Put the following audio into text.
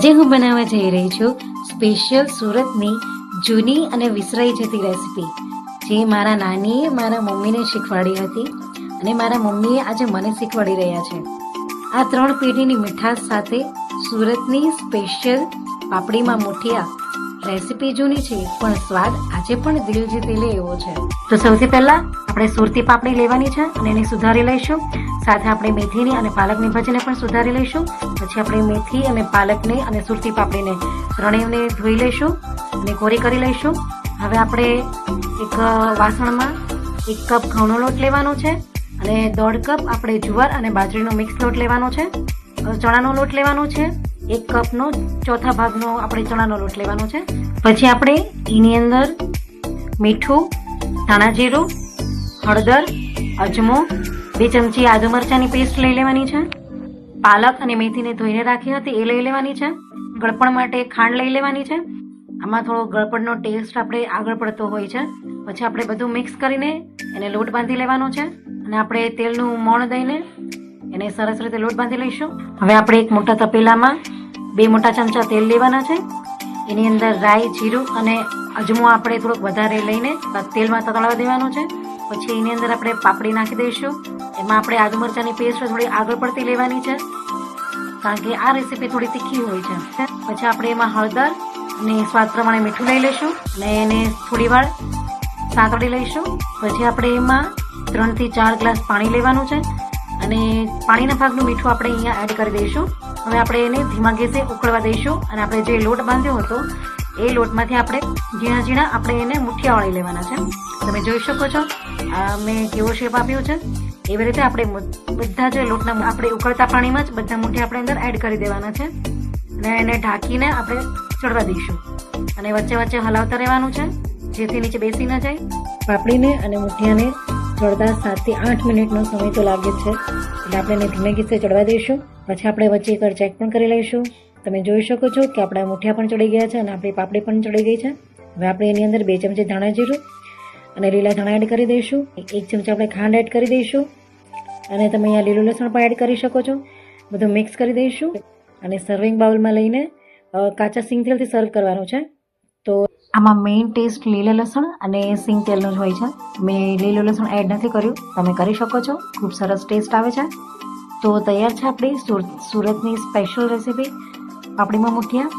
આજે હું બનાવવા જઈ રહી છું સ્પેશિયલ સુરતની જૂની અને વિસરાઈ જતી રેસીપી, જે મારા નાનીએ મારા મમ્મીને શીખવાડી હતી અને મારા મમ્મીએ આજે મને શીખવાડી રહ્યા છે. આ 3 પેઢીની મીઠાશ સાથે સુરતની સ્પેશિયલ પાપડીમાં મુઠિયા. રેસીપી જૂની છે પણ સ્વાદ આજે પણ દિલ જીતી લે એવો છે. તો સૌથી પહેલા આપણે સુરતી પાપડી લેવાની છે અને એને સુધારી લઈશું. સાથે આપણે મેથીની અને પાલકની ભાજીને પણ સુધારી લઈશું. પછી આપણે મેથી અને પાલકને અને સુરતી પાપડીને ત્રણેયને ધોઈ લઈશું અને કોરી કરી લઈશું. હવે આપણે એક વાસણમાં 1 કપ ઘઉંનો લોટ લેવાનો છે અને 1.5 કપ આપણે જુવાર અને બાજરીનો મિક્સ લોટ લેવાનો છે. ચણાનો લોટ લેવાનો છે 1 કપનો ચોથા ભાગનો આપણે ચણાનો લોટ લેવાનો છે. પછી આપણે એની અંદર મીઠું, ધાણા જીરું, હળદર, અજમો, 2 ચમચી આદુ મરચાંની પેસ્ટ લઈ લેવાની છે. પાલક અને મેથીને ધોઈને રાખી હતી એ લઈ લેવાની છે. ગળપણ માટે ખાંડ લઈ લેવાની છે. આમાં થોડો ગળપણનો ટેસ્ટ આપણે આગળ પડતો હોય છે. પછી આપણે બધું મિક્સ કરીને એને લોટ બાંધી લેવાનો છે અને આપણે તેલનું મોણ દઈને એને સરસ રીતે લોટ બાંધી લઈશું. હવે આપણે એક મોટા તપેલામાં 2 મોટા ચમચા તેલ લેવાના છે. એની અંદર રાઈ, જીરું અને અજમો આપણે થોડોક વધારે લઈને તેલમાં તતળવા દેવાનું છે. પછી એની અંદર આપણે પાપડી નાખી દઈશું. એમાં આપણે આદુ મરચાંની પેસ્ટ થોડી આગળ પડતી લેવાની છે, કારણ કે આ રેસીપી થોડી તીખી હોય છે. પછી આપણે એમાં હળદર અને સ્વાદ પ્રમાણે મીઠું લઈ લઈશું અને એને થોડી વાર સાંતળી લઈશું. પછી આપણે એમાં 3 થી 4 ગ્લાસ પાણી લેવાનું છે અને પાણીના ભાગનું મીઠું આપણે અહીંયા એડ કરી દઈશું. હવે આપણે એને ધીમા ગેસે ઉકળવા દઈશું અને આપણે જે લોટ બાંધ્યો હતો એ લોટમાંથી આપણે ઝીણા ઝીણા આપણે એને મુઠિયા વાળી લેવાના છે. તમે જોઈ શકો છો મેં કેવો શેપ આપ્યો છે. એવી રીતે આપણે બધા જ લોટના આપણે ઉકળતા પાણીમાં જ બધા મુઠિયા આપણે અંદર એડ કરી દેવાના છે અને એને ઢાંકીને આપણે ચડવા દઈશું અને વચ્ચે વચ્ચે હલાવતા રહેવાનું છે જેથી નીચે બેસી ન જાય. પાપડીને અને મુઠિયાને ચડતા 7 થી 8 મિનિટનો સમય તો લાગે છે, એટલે આપણે એને ધીમે ગેસે ચડવા દઈશું. પછી આપણે વચ્ચે એકવાર ચેક પણ કરી લઈશું. તમે જોઈ શકો છો કે આપણા મુઠિયા પણ ચડી ગયા છે અને આપણી પાપડી પણ ચડી ગઈ છે. હવે આપણે એની અંદર 2 ચમચી ધાણા જીરું અને લીલા ધાણા એડ કરી દઈશું. 1 ચમચી આપણે ખાંડ એડ કરી દઈશું અને તમે અહીંયા લીલું લસણ પણ એડ કરી શકો છો. બધું મિક્સ કરી દઈશું અને સર્વિંગ બાઉલમાં લઈને કાચા સિંગ તેલથી સર્વ કરવાનું છે. તો આમાં મેઇન ટેસ્ટ લીલા લસણ અને સિંગ તેલનો જ હોય છે. મેં લીલું લસણ એડ નથી કર્યું, તમે કરી શકો છો. ખૂબ સરસ ટેસ્ટ આવે છે. તો તૈયાર છે આપણી સુરતની સ્પેશિયલ રેસીપી પાપડીમાં મુઠિયા.